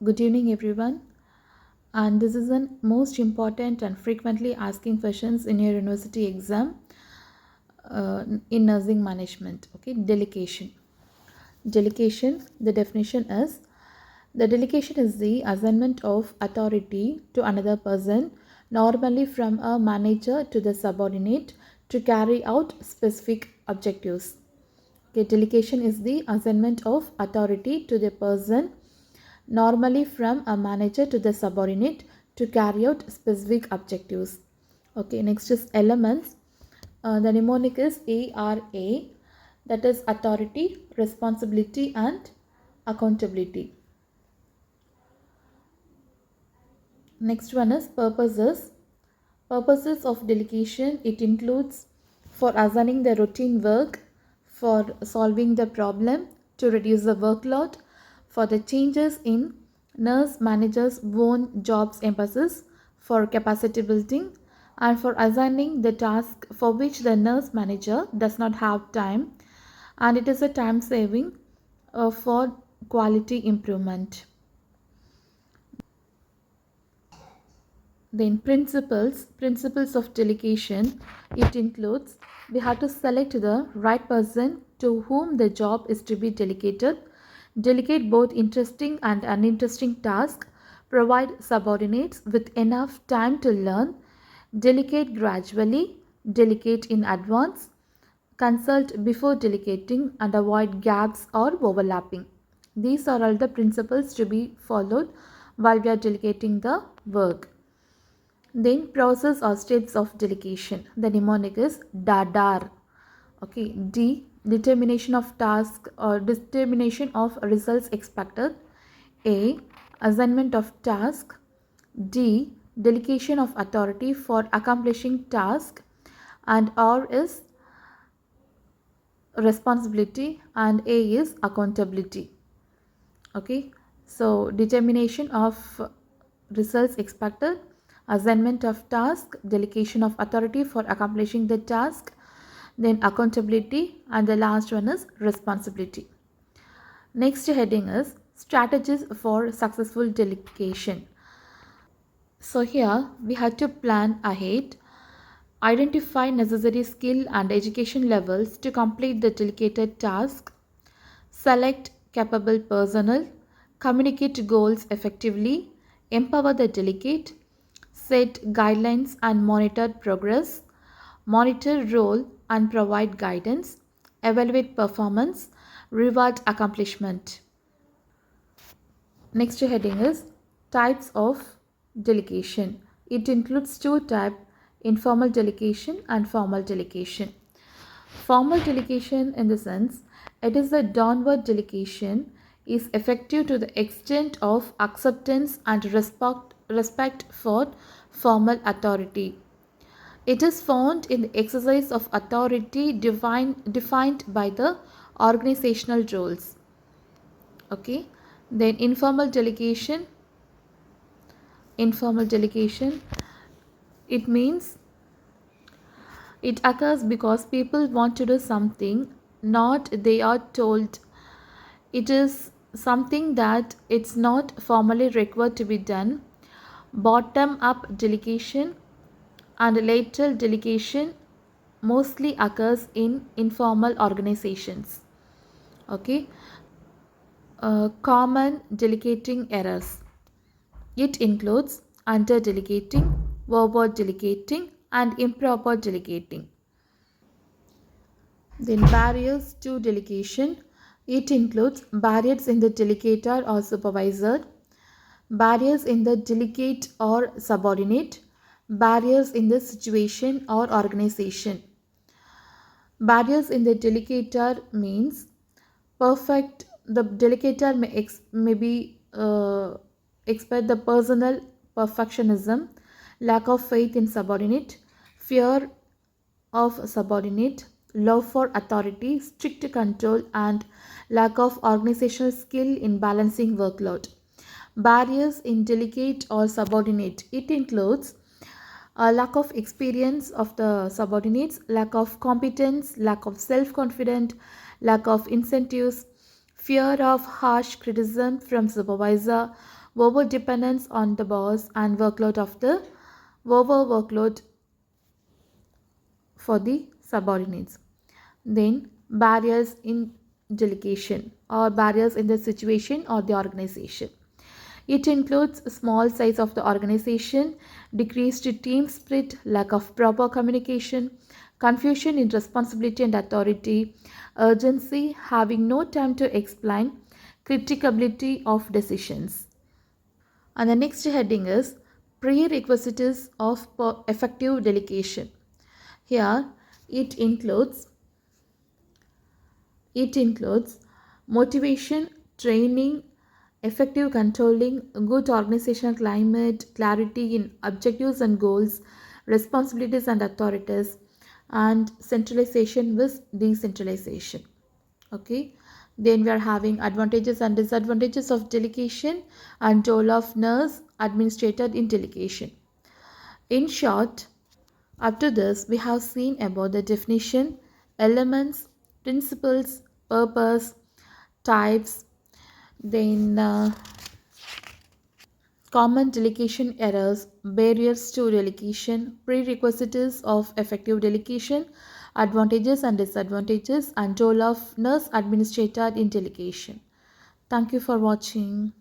Good evening, everyone. And this is the most important and frequently asking questions in your university exam in nursing management. Okay, delegation. Delegation, the definition is the delegation is the assignment of authority to another person, normally from a manager to the subordinate, to carry out specific objectives. Okay, delegation is the assignment of authority to the person, normally from a manager to the subordinate, to carry out specific objectives. Okay, next is elements. The mnemonic is ARA, that is authority, responsibility, and accountability. Next one is purposes. Purposes of delegation, it includes for assigning the routine work, for solving the problem, to reduce the workload, for the changes in nurse managers' own jobs emphasis, for capacity building, and for assigning the task for which the nurse manager does not have time, and it is a time saving for quality improvement. Then principles of delegation, it includes we have to select the right person to whom the job is to be delegated, delegate both interesting and uninteresting tasks, provide subordinates with enough time to learn, delegate gradually, delegate in advance, consult before delegating, and avoid gaps or overlapping. These are all the principles to be followed while we are delegating the work. Then process or steps of delegation. The mnemonic is DADAR. Okay, D, determination of task or determination of results expected. A, assignment of task. D, delegation of authority for accomplishing task. And R is responsibility and A is accountability. Okay, so determination of results expected, assignment of task, delegation of authority for accomplishing the task, then accountability, and the last one is responsibility. Next heading is strategies for successful delegation. So here we had to plan ahead, identify necessary skill and education levels to complete the delegated task, select capable personnel, communicate goals effectively, empower the delegate, set guidelines and monitor progress, monitor role and provide guidance, evaluate performance, reward accomplishment. Next heading is types of delegation. It includes two types, informal delegation and formal delegation. Formal delegation, in the sense, it is the downward delegation is effective to the extent of acceptance and respect for formal authority. It is found in the exercise of authority defined by the organizational roles. Okay, then informal delegation, it means it occurs because people want to do something, not they are told. It is something that it's not formally required to be done. Bottom up delegation and lateral delegation mostly occurs in informal organizations. Okay, common delegating errors. It includes under delegating, over delegating, and improper delegating. Then barriers to delegation. It includes barriers in the delegator or supervisor, barriers in the delegate or subordinate, barriers in the situation or organization. Barriers in the delegator means the delegator may be expect the personal perfectionism, lack of faith in subordinate, fear of subordinate, love for authority, strict control, and lack of organizational skill in balancing workload. Barriers in delegate or subordinate, it includes a lack of experience of the subordinates, lack of competence, lack of self-confidence, lack of incentives, fear of harsh criticism from supervisor, over dependence on the boss and over workload for the subordinates. Then barriers in delegation or barriers in the situation or the organization. It includes small size of the organization, decreased team spirit, lack of proper communication, confusion in responsibility and authority, urgency, having no time to explain, criticability of decisions. And the next heading is prerequisites of effective delegation. Here it includes It includes motivation, training, effective controlling, good organizational climate, clarity in objectives and goals, responsibilities and authorities, and centralization with decentralization. Okay. Then we are having advantages and disadvantages of delegation and role of nurse administrator in delegation. In short, up to this, we have seen about the definition, elements, principles, purpose, types, then common delegation errors, barriers to delegation, prerequisites of effective delegation, advantages and disadvantages, and role of nurse administrator in delegation. Thank you for watching.